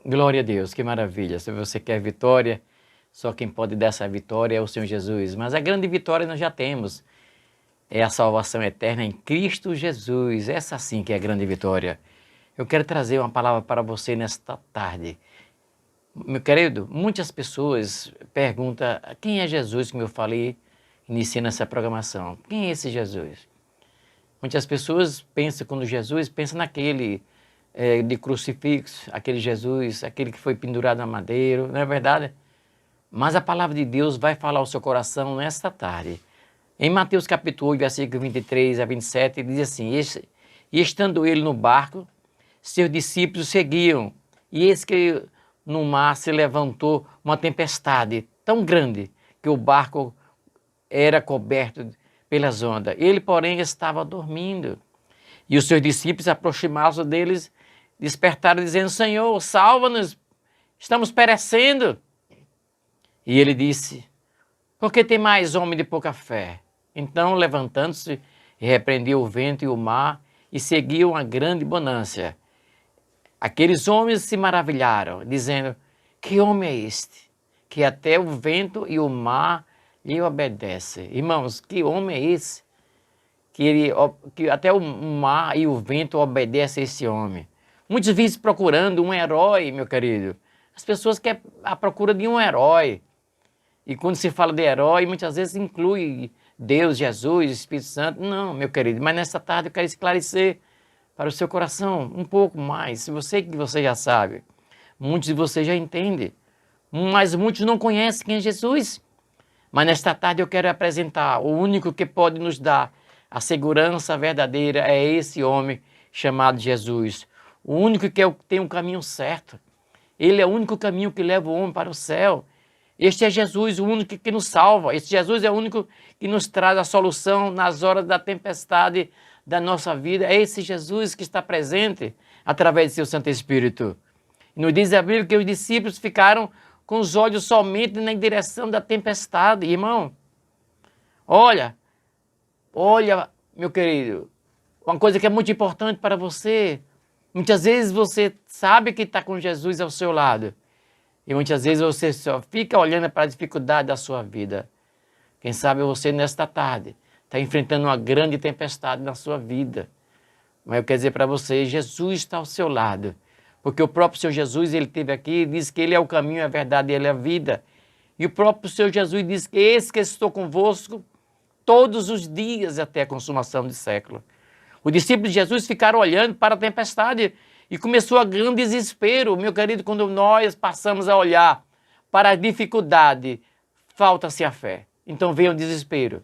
Glória a Deus, que maravilha. Se você quer vitória, só quem pode dar essa vitória é o Senhor Jesus. Mas a grande vitória nós já temos. É a salvação eterna em Cristo Jesus. Essa sim que é a grande vitória. Eu quero trazer uma palavra para você nesta tarde. Meu querido, muitas pessoas perguntam quem é Jesus, como eu falei, iniciando essa programação. Quem é esse Jesus? Muitas pessoas pensam, quando Jesus, pensa naquele de crucifixo, aquele Jesus, aquele que foi pendurado na madeira, não é verdade? Mas a palavra de Deus vai falar ao seu coração nesta tarde. Em Mateus capítulo 8, versículo 23 a 27, diz assim, e estando ele no barco, seus discípulos seguiam, e eis que no mar se levantou uma tempestade tão grande que o barco era coberto pelas ondas. Ele, porém, estava dormindo. E os seus discípulos aproximaram-se deles, despertaram dizendo, Senhor, salva-nos, estamos perecendo. E ele disse, por que tem mais homem de pouca fé? Então, levantando-se, repreendeu o vento e o mar e seguiu uma grande bonança. Aqueles homens se maravilharam, dizendo, que homem é este? Que até o vento e o mar lhe obedecem. Irmãos, que homem é esse? Que até o mar e o vento obedecem a esse homem. Muitos vivem procurando um herói, meu querido. As pessoas querem a procura de um herói. E quando se fala de herói, muitas vezes inclui Deus, Jesus, Espírito Santo. Não, meu querido, mas nessa tarde eu quero esclarecer para o seu coração um pouco mais. Se você já sabe, muitos de vocês já entendem, mas muitos não conhecem quem é Jesus. Mas nesta tarde eu quero apresentar o único que pode nos dar a segurança verdadeira é esse homem chamado Jesus. O único que tem um caminho certo. Ele é o único caminho que leva o homem para o céu. Este é Jesus, o único que nos salva. Este Jesus é o único que nos traz a solução nas horas da tempestade da nossa vida. É esse Jesus que está presente através de seu Santo Espírito. E nos diz a Bíblia que os discípulos ficaram com os olhos somente na direção da tempestade. Irmão, olha, meu querido, uma coisa que é muito importante para você. Muitas vezes você sabe que está com Jesus ao seu lado. E muitas vezes você só fica olhando para a dificuldade da sua vida. Quem sabe você nesta tarde está enfrentando uma grande tempestade na sua vida. Mas eu quero dizer para você, Jesus está ao seu lado. Porque o próprio Senhor Jesus, ele esteve aqui e disse que ele é o caminho, a verdade e ele é a vida. E o próprio Senhor Jesus disse que eis que estou convosco todos os dias até a consumação do século. Os discípulos de Jesus ficaram olhando para a tempestade e começou a grande desespero. Meu querido, quando nós passamos a olhar para a dificuldade, falta-se a fé. Então vem o desespero.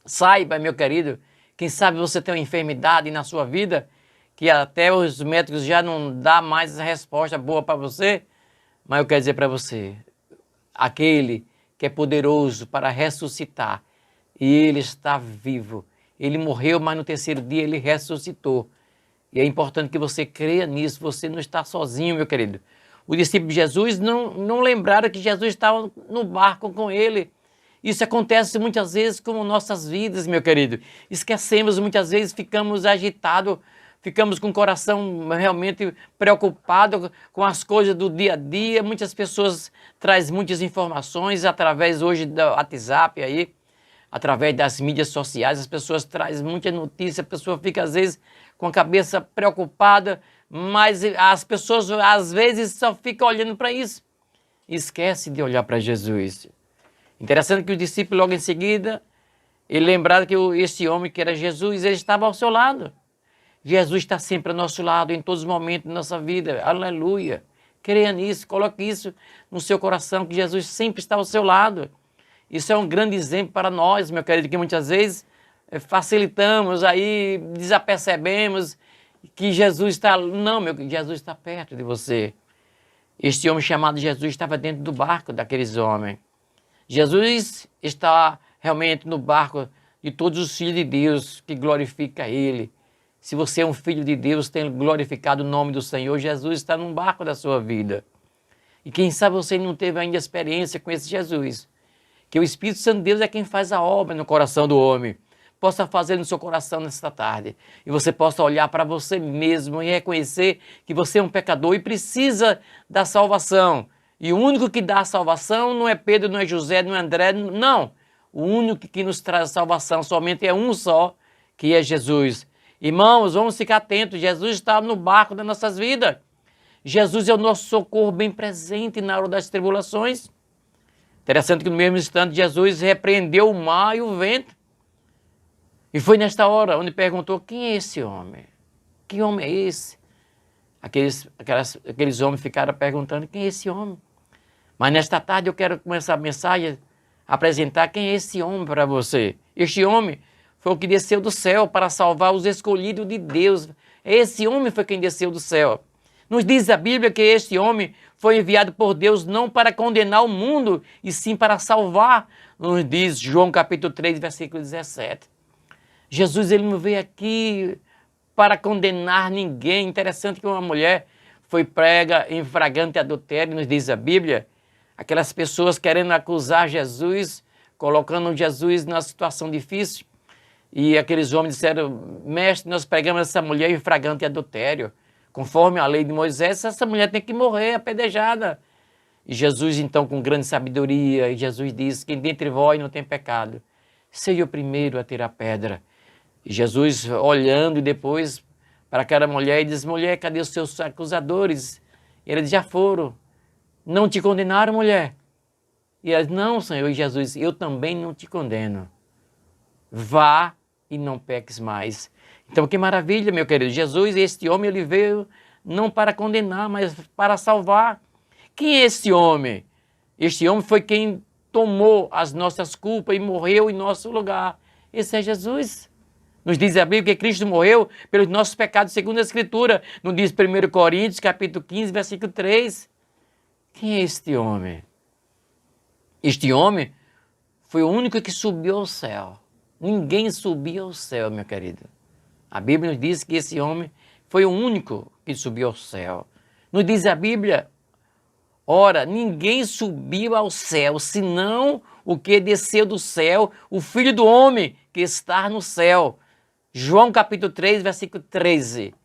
Saiba, meu querido, quem sabe você tem uma enfermidade na sua vida, que até os médicos já não dão mais a resposta boa para você, mas eu quero dizer para você, aquele que é poderoso para ressuscitar, e ele está vivo. Ele morreu, mas no terceiro dia ele ressuscitou. E é importante que você creia nisso, você não está sozinho, meu querido. Os discípulos de Jesus não lembraram que Jesus estava no barco com ele. Isso acontece muitas vezes com nossas vidas, meu querido. Esquecemos, muitas vezes ficamos agitados, ficamos com o coração realmente preocupado com as coisas do dia a dia. Muitas pessoas trazem muitas informações através hoje do WhatsApp aí, através das mídias sociais, as pessoas trazem muita notícia, a pessoa fica às vezes com a cabeça preocupada, mas as pessoas às vezes só ficam olhando para isso. Esquece de olhar para Jesus. Interessante que o discípulo logo em seguida, ele lembrava que esse homem que era Jesus, ele estava ao seu lado. Jesus está sempre ao nosso lado em todos os momentos da nossa vida. Aleluia. Creia nisso, coloque isso no seu coração, que Jesus sempre está ao seu lado. Isso é um grande exemplo para nós, meu querido, que muitas vezes facilitamos, aí desapercebemos que Jesus está... Não, Jesus está perto de você. Este homem chamado Jesus estava dentro do barco daqueles homens. Jesus está realmente no barco de todos os filhos de Deus que glorifica Ele. Se você é um filho de Deus, tem glorificado o nome do Senhor, Jesus está no barco da sua vida. E quem sabe você não teve ainda experiência com esse Jesus. Que o Espírito Santo de Deus é quem faz a obra no coração do homem. possa fazer no seu coração nesta tarde. E você possa olhar para você mesmo e reconhecer que você é um pecador e precisa da salvação. E o único que dá a salvação não é Pedro, não é José, não é André, não. O único que nos traz a salvação somente é um só, que é Jesus. Irmãos, vamos ficar atentos. Jesus está no barco das nossas vidas. Jesus é o nosso socorro bem presente na hora das tribulações. Interessante que no mesmo instante Jesus repreendeu o mar e o vento. E foi nesta hora onde perguntou: quem é esse homem? Que homem é esse? Aqueles homens ficaram perguntando: quem é esse homem? Mas nesta tarde eu quero começar a mensagem a apresentar quem é esse homem para você. Este homem foi o que desceu do céu para salvar os escolhidos de Deus. Esse homem foi quem desceu do céu. Nos diz a Bíblia que este homem foi enviado por Deus não para condenar o mundo, e sim para salvar. Nos diz João capítulo 3, versículo 17. Jesus, ele não veio aqui para condenar ninguém. Interessante que uma mulher foi prega em flagrante adultério, nos diz a Bíblia. Aquelas pessoas querendo acusar Jesus, colocando Jesus numa situação difícil. E aqueles homens disseram: mestre, nós pegamos essa mulher em flagrante adultério. Conforme a lei de Moisés, essa mulher tem que morrer apedrejada. E Jesus, então, com grande sabedoria, Jesus diz: quem dentre vós não tem pecado, seja o primeiro a tirar a pedra. E Jesus, olhando depois para aquela mulher, diz: mulher, cadê os seus acusadores? E ele diz: já foram. Não te condenaram, mulher? E ela diz: não, Senhor. E Jesus: eu também não te condeno. Vá e não peques mais. Então, que maravilha, meu querido. Jesus, este homem, ele veio não para condenar, mas para salvar. Quem é esse homem? Este homem foi quem tomou as nossas culpas e morreu em nosso lugar. Esse é Jesus. Nos diz a Bíblia que Cristo morreu pelos nossos pecados, segundo a Escritura. Nos diz 1 Coríntios, capítulo 15, versículo 3. Quem é este homem? Este homem foi o único que subiu ao céu. Ninguém subiu ao céu, meu querido. A Bíblia nos diz que esse homem foi o único que subiu ao céu. Nos diz a Bíblia: ora, ninguém subiu ao céu, senão o que desceu do céu, o Filho do Homem que está no céu. João capítulo 3, versículo 13.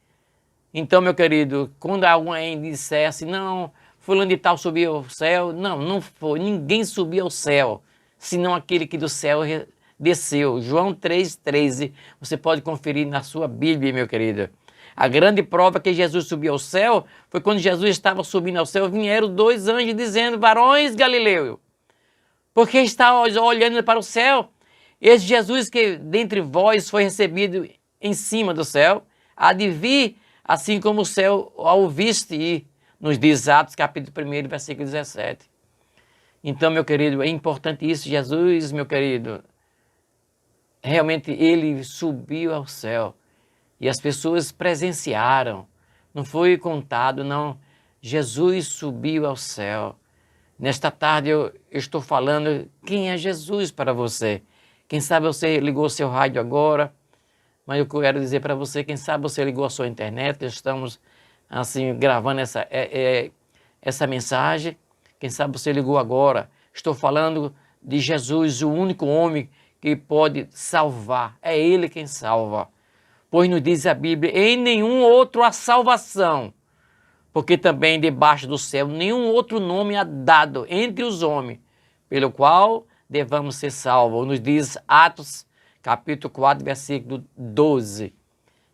Então, meu querido, quando alguém dissesse: não, fulano de tal subiu ao céu, não foi, ninguém subiu ao céu, senão aquele que do céu desceu. João 3,13, você pode conferir na sua Bíblia, meu querido. A grande prova que Jesus subiu ao céu foi quando Jesus estava subindo ao céu, vieram 2 anjos dizendo: varões Galileu, por que está olhando para o céu? Esse Jesus que dentre vós foi recebido em cima do céu, há de vir assim como o céu ao viste ir, nos diz Atos capítulo 1, versículo 17. Então, meu querido, é importante isso. Jesus, meu querido, realmente ele subiu ao céu e as pessoas presenciaram. Não foi contado, não. Jesus subiu ao céu. Nesta tarde eu estou falando quem é Jesus para você. Quem sabe você ligou o seu rádio agora, mas eu quero dizer para você, quem sabe você ligou a sua internet, estamos assim gravando essa mensagem. Quem sabe você ligou agora. Estou falando de Jesus, o único homem que pode salvar. É Ele quem salva. Pois nos diz a Bíblia: em nenhum outro há salvação, porque também debaixo do céu nenhum outro nome há dado entre os homens, pelo qual devamos ser salvos. Nos diz Atos, capítulo 4, versículo 12.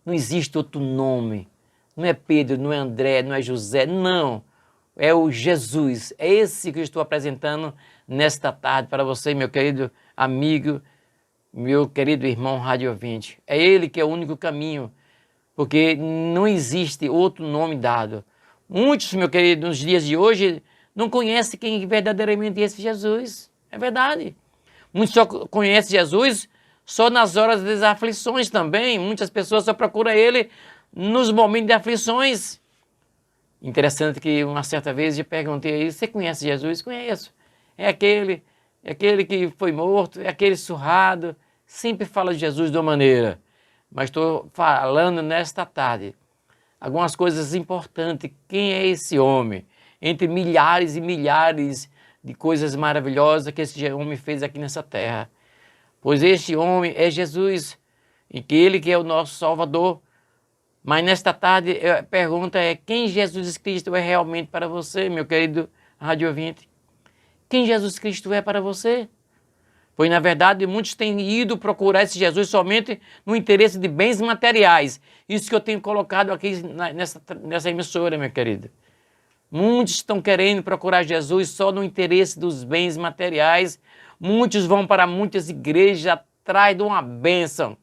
Não existe outro nome. Não é Pedro, não é André, não é José, não. É o Jesus. É esse que eu estou apresentando nesta tarde para você, meu querido amigo, meu querido irmão rádio ouvinte. É Ele que é o único caminho, porque não existe outro nome dado. Muitos, meu querido, nos dias de hoje, não conhecem quem verdadeiramente é esse Jesus. É verdade. Muitos só conhecem Jesus só nas horas das aflições também. Muitas pessoas só procuram Ele nos momentos de aflições. Interessante que uma certa vez eu perguntei: você conhece Jesus? Conheço. É aquele que foi morto, é aquele surrado. Sempre fala de Jesus de uma maneira. Mas estou falando nesta tarde algumas coisas importantes. Quem é esse homem? Entre milhares e milhares de coisas maravilhosas que esse homem fez aqui nessa terra. pois este homem é Jesus, e que ele que é o nosso Salvador. Mas nesta tarde a pergunta é: quem Jesus Cristo é realmente para você, meu querido rádio ouvinte? Quem Jesus Cristo é para você? Pois na verdade muitos têm ido procurar esse Jesus somente no interesse de bens materiais. Isso que eu tenho colocado aqui nessa emissora, meu querido. Muitos estão querendo procurar Jesus só no interesse dos bens materiais. Muitos vão para muitas igrejas atrás de uma bênção,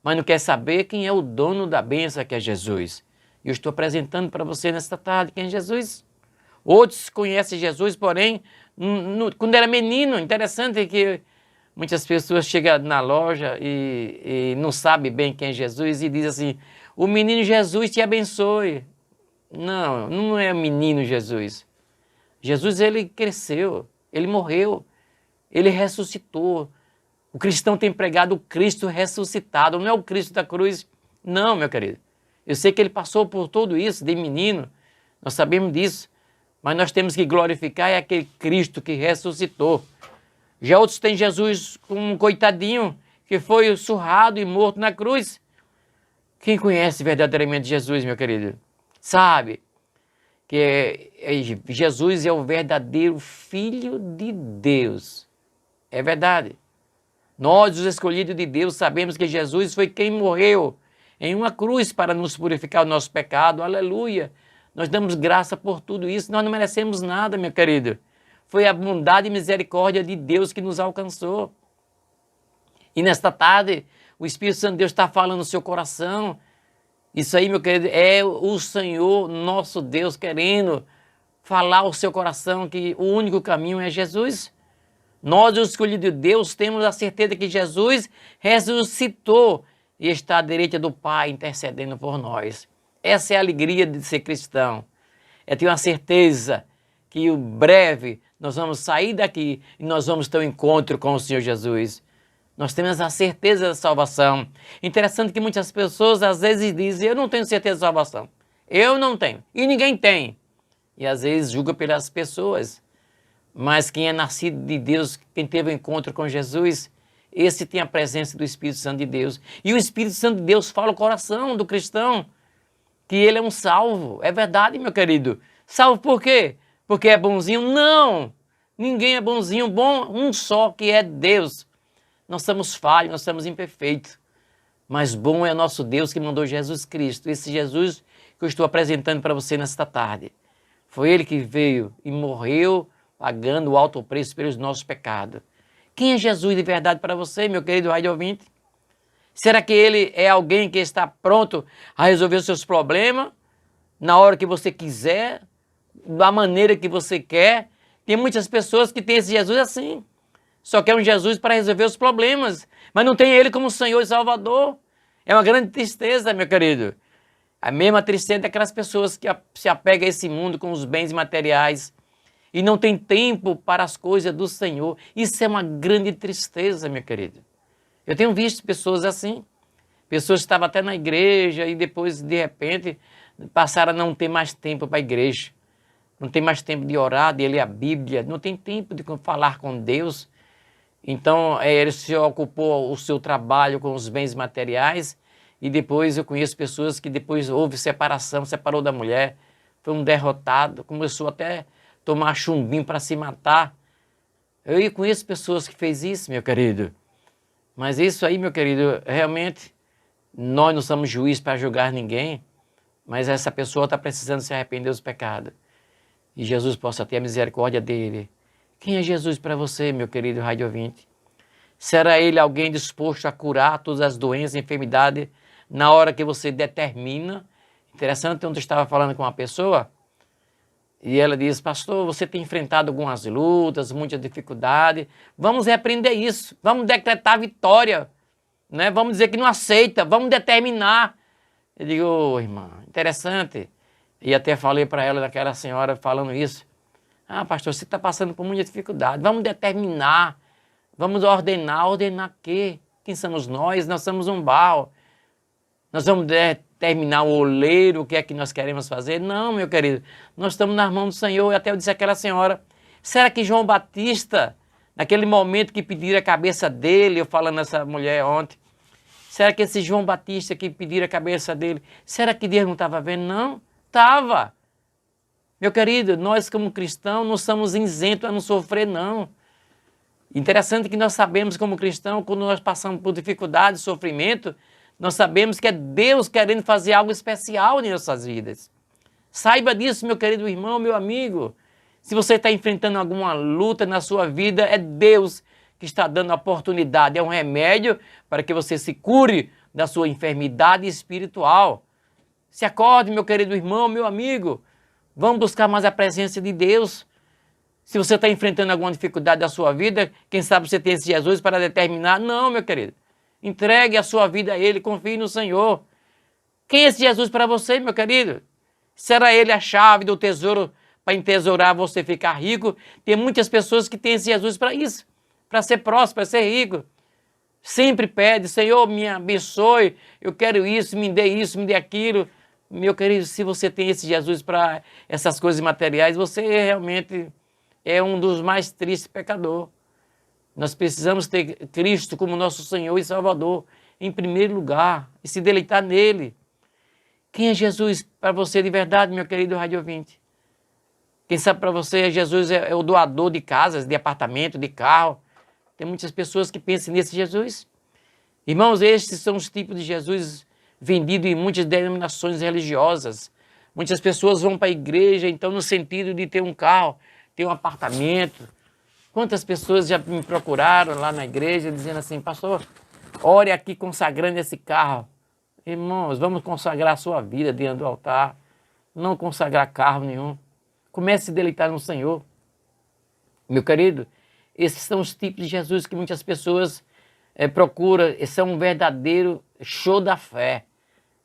mas não quer saber quem é o dono da bênção, que é Jesus. E eu estou apresentando para você nesta tarde quem é Jesus. Outros conhecem Jesus, porém, quando era menino. Interessante que muitas pessoas chegam na loja e não sabem bem quem é Jesus e dizem assim: o menino Jesus te abençoe. Não, não é o menino Jesus. Jesus, ele cresceu, ele morreu, ele ressuscitou. O cristão tem pregado o Cristo ressuscitado, não é o Cristo da cruz. Não, meu querido. Eu sei que ele passou por tudo isso de menino, nós sabemos disso, mas nós temos que glorificar aquele Cristo que ressuscitou. Já outros têm Jesus como um coitadinho que foi surrado e morto na cruz. Quem conhece verdadeiramente Jesus, meu querido, sabe que Jesus é o verdadeiro Filho de Deus. É verdade. Nós, os escolhidos de Deus, sabemos que Jesus foi quem morreu em uma cruz para nos purificar o nosso pecado. Aleluia! Nós damos graça por tudo isso. Nós não merecemos nada, meu querido. Foi a bondade e misericórdia de Deus que nos alcançou. E nesta tarde, o Espírito Santo de Deus está falando no seu coração. Isso aí, meu querido, é o Senhor, nosso Deus, querendo falar ao seu coração que o único caminho é Jesus. Nós, os escolhidos de Deus, temos a certeza que Jesus ressuscitou e está à direita do Pai intercedendo por nós. Essa é a alegria de ser cristão. É ter uma certeza que breve nós vamos sair daqui e nós vamos ter um encontro com o Senhor Jesus. Nós temos a certeza da salvação. Interessante que muitas pessoas às vezes dizem: eu não tenho certeza da salvação. Eu não tenho. E ninguém tem. E às vezes julga pelas pessoas. Mas quem é nascido de Deus, quem teve o um encontro com Jesus, esse tem a presença do Espírito Santo de Deus. E o Espírito Santo de Deus fala o coração do cristão, que ele é um salvo. É verdade, meu querido. Salvo por quê? Porque é bonzinho? Não! Ninguém é bonzinho. Bom, um só, que é Deus. Nós somos falhos, nós somos imperfeitos. Mas bom é nosso Deus que mandou Jesus Cristo. Esse Jesus que eu estou apresentando para você nesta tarde. Foi ele que veio e morreu pagando o alto preço pelos nossos pecados. Quem é Jesus de verdade para você, meu querido rádio ouvinte? Será que ele é alguém que está pronto a resolver os seus problemas na hora que você quiser, da maneira que você quer? Tem muitas pessoas que têm esse Jesus assim. Só quer um Jesus para resolver os problemas, mas não tem ele como Senhor e Salvador. É uma grande tristeza, meu querido. A mesma tristeza daquelas pessoas que se apegam a esse mundo com os bens materiais e não tem tempo para as coisas do Senhor. Isso é uma grande tristeza, meu querido. Eu tenho visto pessoas assim, pessoas que estavam até na igreja e depois, de repente, passaram a não ter mais tempo para a igreja. Não tem mais tempo de orar, de ler a Bíblia, não tem tempo de falar com Deus. Então, ele se ocupou o seu trabalho com os bens materiais e depois eu conheço pessoas que depois houve separação, separou da mulher, foi um derrotado, começou até a tomar chumbinho para se matar. Eu conheço pessoas que fez isso, meu querido. Mas isso aí, meu querido, realmente, nós não somos juízes para julgar ninguém, mas essa pessoa está precisando se arrepender dos pecados. E Jesus possa ter a misericórdia dele. Quem é Jesus para você, meu querido rádio ouvinte? Será ele alguém disposto a curar todas as doenças e enfermidades na hora que você determina? Interessante, ontem eu estava falando com uma pessoa e ela diz: pastor, você tem enfrentado algumas lutas, muitas dificuldades. Vamos repreender isso, vamos decretar vitória, né? Vamos dizer que não aceita, vamos determinar. Eu digo: ô, irmã, interessante. E até falei para ela, daquela senhora falando isso: ah, pastor, você está passando por muita dificuldade, vamos determinar, vamos ordenar quê? Quem somos nós? Nós somos um barro. Nós vamos determinar o oleiro, o que é que nós queremos fazer? Não, meu querido, nós estamos nas mãos do Senhor. E até eu disse àquela senhora: será que João Batista Naquele momento que pediram a cabeça dele, eu falando essa mulher ontem, será que esse João Batista que pediram a cabeça dele, será que Deus não estava vendo? Não, estava. Meu querido, nós como cristãos não somos isentos a não sofrer, não. Interessante que nós sabemos como cristãos, quando nós passamos por dificuldade, sofrimento, nós sabemos que é Deus querendo fazer algo especial em nossas vidas. Saiba disso, meu querido irmão, meu amigo. Se você está enfrentando alguma luta na sua vida, é Deus que está dando a oportunidade, é um remédio para que você se cure da sua enfermidade espiritual. Se acorde, meu querido irmão, meu amigo. Vamos buscar mais a presença de Deus. Se você está enfrentando alguma dificuldade da sua vida, quem sabe você tem esse Jesus para determinar. Não, meu querido. Entregue a sua vida a Ele, confie no Senhor. Quem é esse Jesus para você, meu querido? Será Ele a chave do tesouro para entesourar você ficar rico? Tem muitas pessoas que têm esse Jesus para isso, para ser próspero, para ser rico. Sempre pede, Senhor, me abençoe, eu quero isso, me dê aquilo. Meu querido, se você tem esse Jesus para essas coisas materiais, você realmente é um dos mais tristes pecadores. Nós precisamos ter Cristo como nosso Senhor e Salvador em primeiro lugar e se deleitar nele. Quem é Jesus para você de verdade, meu querido rádio ouvinte? Quem sabe para você, Jesus é o doador de casas, de apartamento, de carro. Tem muitas pessoas que pensam nesse Jesus. Irmãos, estes são os tipos de Jesus vendidos em muitas denominações religiosas. Muitas pessoas vão para a igreja, então, no sentido de ter um carro, ter um apartamento. Quantas pessoas já me procuraram lá na igreja dizendo assim, pastor, ore aqui consagrando esse carro. Irmãos, vamos consagrar a sua vida diante do altar, não consagrar carro nenhum. Comece a se deleitar no Senhor. Meu querido, esses são os tipos de Jesus que muitas pessoas procuram. Esse é um verdadeiro show da fé.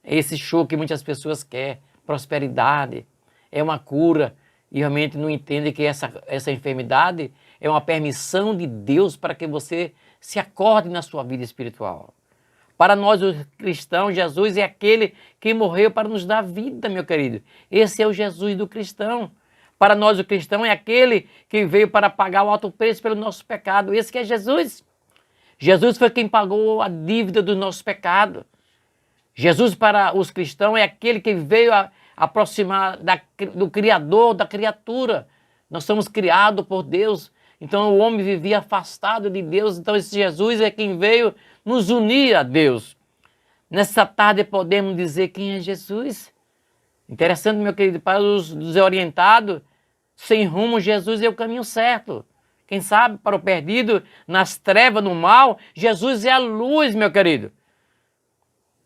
É esse show que muitas pessoas querem. Prosperidade, é uma cura. E realmente não entendem que essa enfermidade é uma permissão de Deus para que você se acorde na sua vida espiritual. Para nós, os cristãos, Jesus é aquele que morreu para nos dar vida, meu querido. Esse é o Jesus do cristão. Para nós, o cristão é aquele que veio para pagar o alto preço pelo nosso pecado. Esse que é Jesus. Jesus foi quem pagou a dívida do nosso pecado. Jesus para os cristãos é aquele que veio aproximar do Criador, da criatura. Nós somos criados por Deus. Então o homem vivia afastado de Deus. Então esse Jesus é quem veio nos unir a Deus. Nessa tarde podemos dizer quem é Jesus. Interessante, meu querido, para os desorientados, sem rumo, Jesus é o caminho certo. Quem sabe, para o perdido, nas trevas, no mal, Jesus é a luz, meu querido.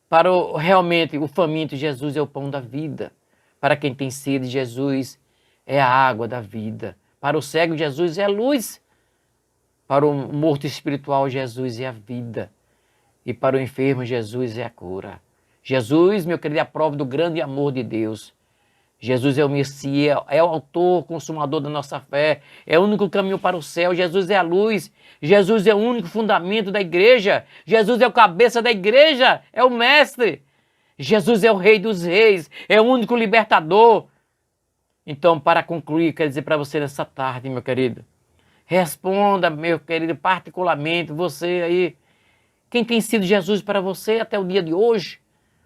Para realmente o faminto, Jesus é o pão da vida. Para quem tem sede, Jesus é a água da vida. Para o cego, Jesus é a luz. Para o morto espiritual, Jesus é a vida. E para o enfermo, Jesus é a cura. Jesus, meu querido, é a prova do grande amor de Deus. Jesus é o Messias, é o autor, consumador da nossa fé, é o único caminho para o céu. Jesus é a luz, Jesus é o único fundamento da igreja, Jesus é o cabeça da igreja, é o mestre. Jesus é o rei dos reis, é o único libertador. Então, para concluir, quero dizer para você nessa tarde, meu querido, responda, meu querido, particularmente, você aí, quem tem sido Jesus para você até o dia de hoje?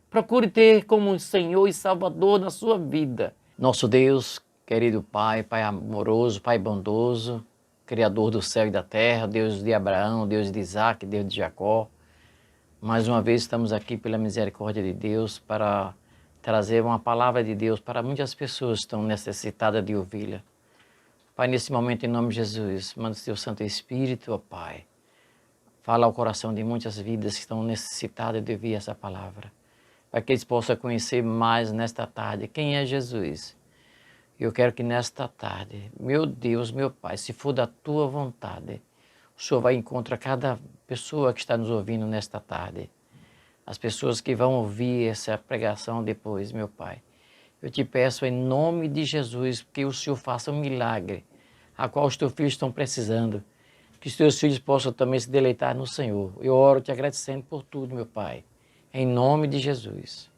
Procure ter como Senhor e Salvador na sua vida. Nosso Deus, querido Pai, Pai amoroso, Pai bondoso, Criador do céu e da terra, Deus de Abraão, Deus de Isaac, Deus de Jacó. Mais uma vez estamos aqui pela misericórdia de Deus para trazer uma palavra de Deus para muitas pessoas que estão necessitadas de ouvi-la. Pai, nesse momento, em nome de Jesus, manda o teu Santo Espírito, ó Pai. Fala ao coração de muitas vidas que estão necessitadas de ouvir essa palavra, para que eles possam conhecer mais nesta tarde quem é Jesus. Eu quero que nesta tarde, meu Deus, meu Pai, se for da tua vontade, o Senhor vai encontrar cada pessoa que está nos ouvindo nesta tarde. As pessoas que vão ouvir essa pregação depois, meu Pai. Eu te peço em nome de Jesus que o Senhor faça um milagre, a qual os teus filhos estão precisando. Que os teus filhos possam também se deleitar no Senhor. Eu oro te agradecendo por tudo, meu Pai. Em nome de Jesus.